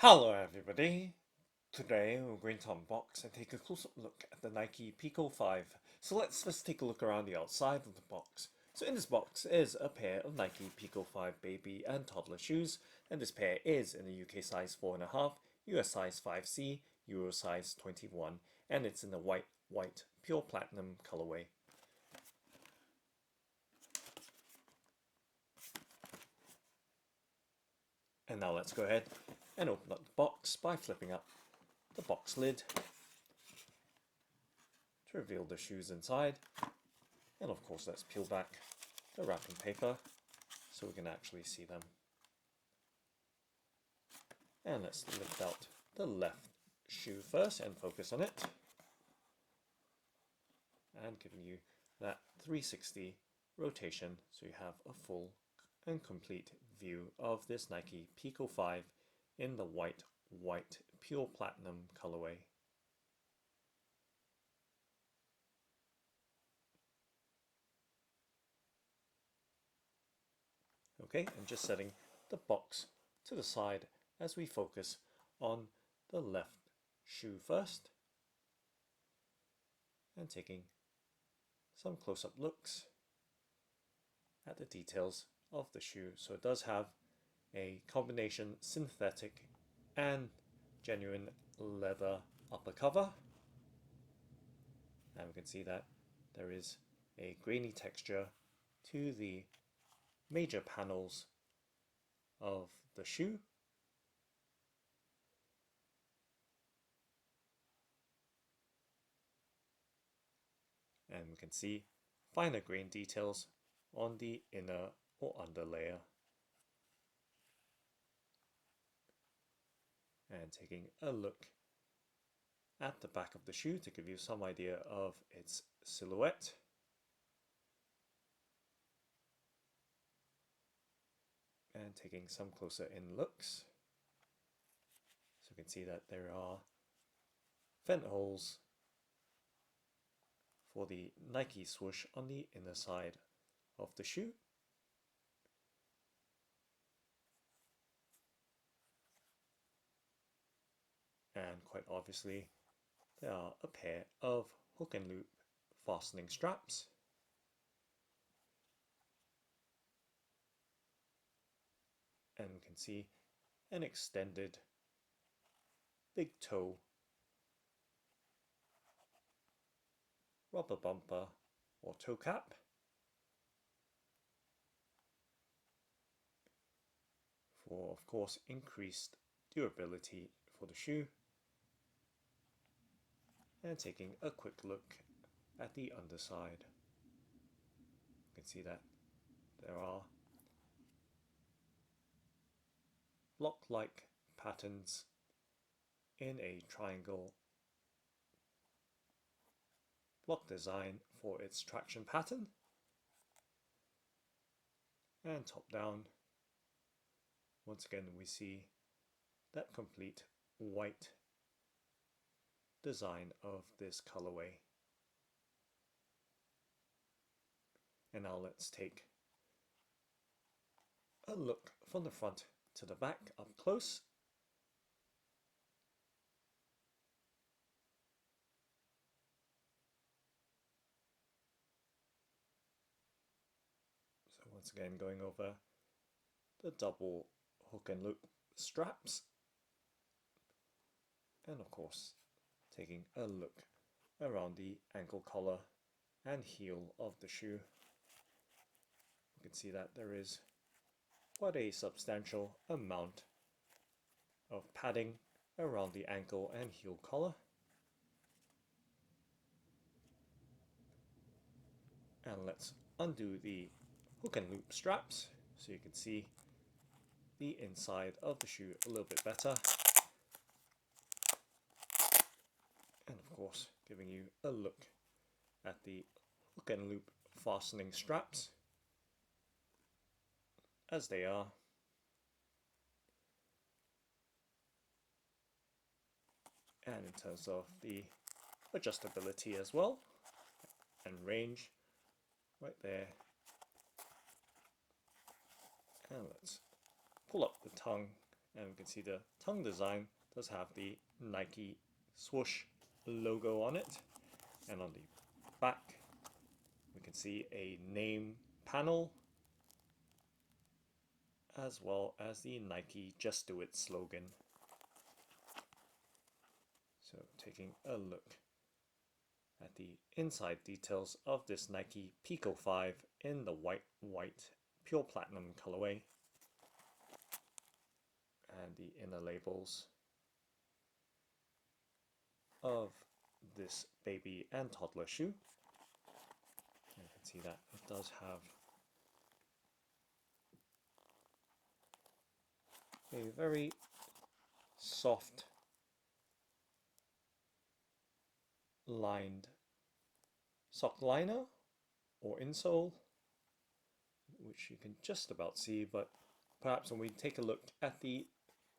Hello everybody! Today we're going to unbox and take a close-up look at the Nike Pico 5. So let's first take a look around the outside of the box. So in this box is a pair of Nike Pico 5 baby and toddler shoes, and this pair is in the UK size 4.5, US size 5C, EUR size 21, and it's in the white pure platinum colorway. And now let's go ahead and open up the box by flipping up the box lid to reveal the shoes inside. And of course, let's peel back the wrapping paper so we can actually see them. And let's lift out the left shoe first and focus on it. And giving you that 360 rotation so you have a full and complete view of this Nike Pico 5 in the white pure platinum colorway. Okay, and just setting the box to the side as we focus on the left shoe first, and taking some close-up looks at the details of the shoe. So it does have a combination synthetic and genuine leather upper cover, and we can see that there is a grainy texture to the major panels of the shoe, and we can see finer grain details on the inner or under layer. And taking a look at the back of the shoe to give you some idea of its silhouette. And taking some closer in looks. So you can see that there are vent holes for the Nike swoosh on the inner side of the shoe. And quite obviously, there are a pair of hook and loop fastening straps. And we can see an extended big toe rubber bumper or toe cap for, of course, increased durability for the shoe. And taking a quick look at the underside, you can see that there are block-like patterns in a triangle block design for its traction pattern. And top down, once again we see that complete white design of this colorway. And now let's take a look from the front to the back up close. So once again going over the double hook and loop straps, and of course taking a look around the ankle collar and heel of the shoe. You can see that there is quite a substantial amount of padding around the ankle and heel collar. And let's undo the hook and loop straps so you can see the inside of the shoe a little bit better. And of course, giving you a look at the hook and loop fastening straps as they are. And in terms of the adjustability as well, and range, right there. And let's pull up the tongue and we can see the tongue design does have the Nike swoosh logo on it, and on the back we can see a name panel as well as the Nike Just Do It slogan. So taking a look at the inside details of this Nike Pico 5 in the white pure platinum colorway, and the inner labels of this baby and toddler shoe. You can see that it does have a very soft lined sock liner or insole, which you can just about see, but perhaps when we take a look at the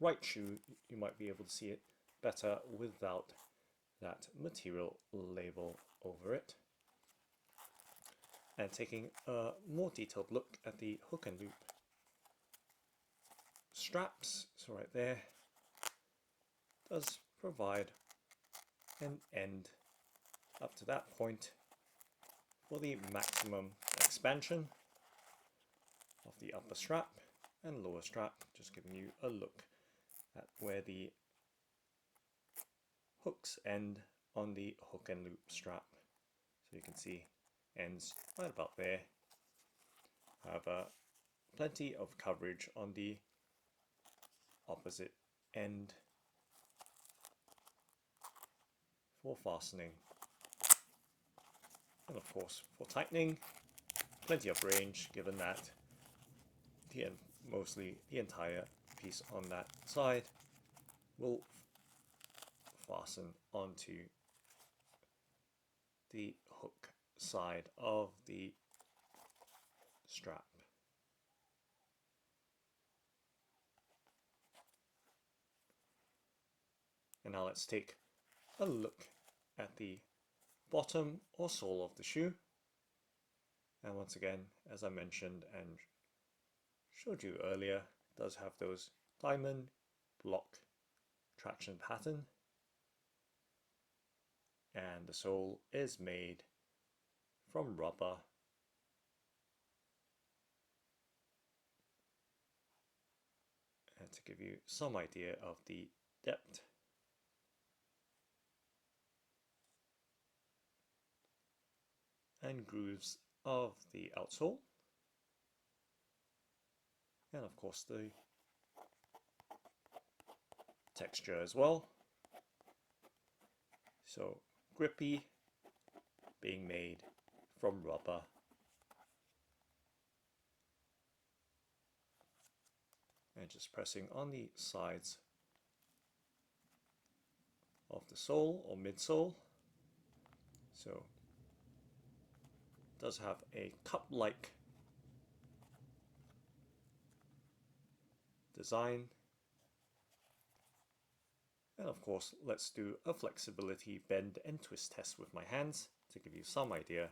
right shoe you might be able to see it better without that material label over it. And taking a more detailed look at the hook and loop straps, so right there does provide an end up to that point for the maximum expansion of the upper strap and lower strap, just giving you a look at where the hooks end on the hook and loop strap. So you can see ends right about there. However, plenty of coverage on the opposite end for fastening, and of course for tightening, plenty of range, given that mostly the entire piece on that side will fasten onto the hook side of the strap. And now let's take a look at the bottom or sole of the shoe. And once again, as I mentioned and showed you earlier, it does have those diamond block traction pattern, and the sole is made from rubber and to give you some idea of the depth and grooves of the outsole, and of course the texture as well. So grippy, being made from rubber, and just pressing on the sides of the sole or midsole. So it does have a cup-like design. And of course, let's do a flexibility bend and twist test with my hands to give you some idea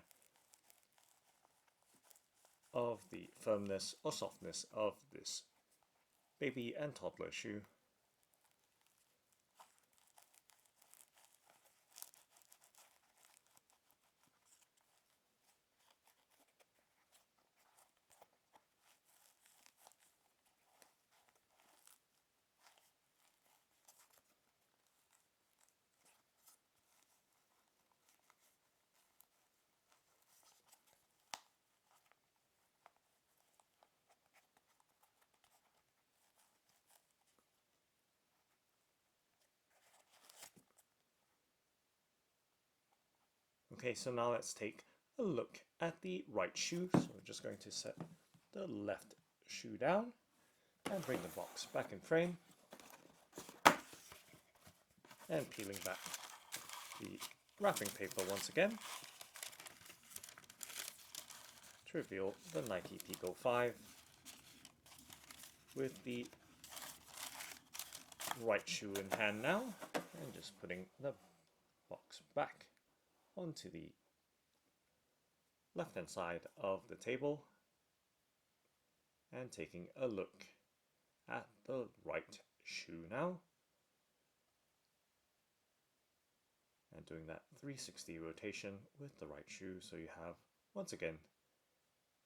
of the firmness or softness of this baby and toddler shoe. Okay, so now let's take a look at the right shoe. So we're just going to set the left shoe down and bring the box back in frame, and peeling back the wrapping paper once again to reveal the Nike Pico 5 with the right shoe in hand now, and just putting the box back onto the left hand side of the table and taking a look at the right shoe now. And doing that 360 rotation with the right shoe, so you have, once again,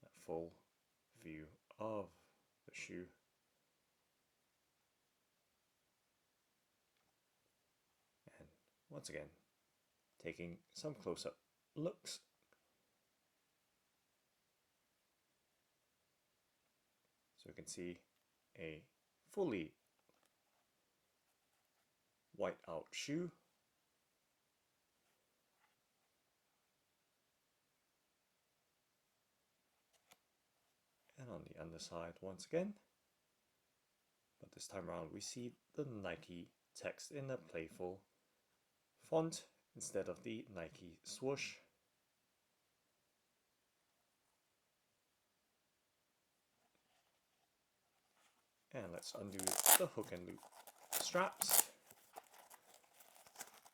that full view of the shoe. And once again, taking some close-up looks. So you can see a fully white out shoe. And on the underside once again, but this time around we see the Nike text in a playful font instead of the Nike swoosh. And let's undo the hook and loop straps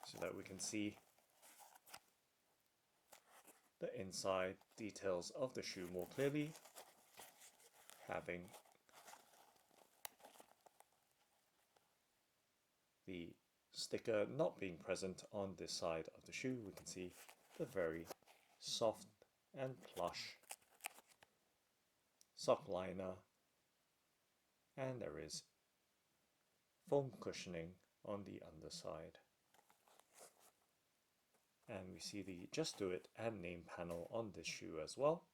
so that we can see the inside details of the shoe more clearly, having the sticker not being present on this side of the shoe. We can see the very soft and plush sock liner, and there is foam cushioning on the underside. And we see the Just Do It and name panel on this shoe as well.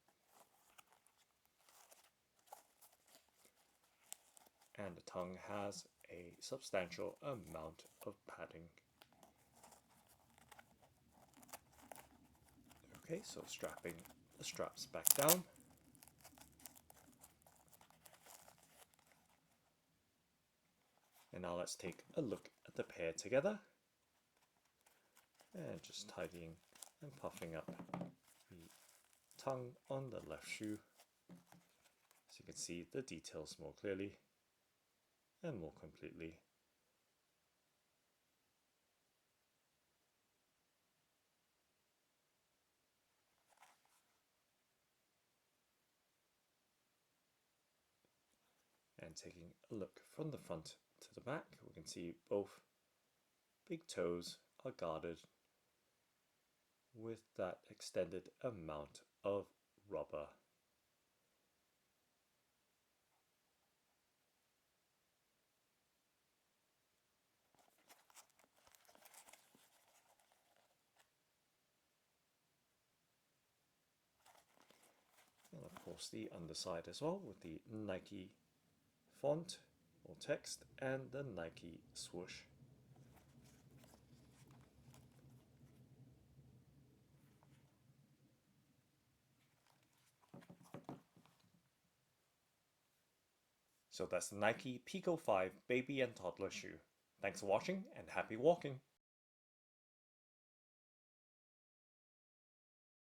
And the tongue has a substantial amount of padding. Okay, so strapping the straps back down. And now let's take a look at the pair together. And just tidying and puffing up the tongue on the left shoe so you can see the details more clearly and more completely. And taking a look from the front to the back, we can see both big toes are guarded with that extended amount of rubber. And of course the underside as well with the Nike font or text and the Nike swoosh. So that's the Nike Pico 5 baby and toddler shoe. Thanks for watching and happy walking!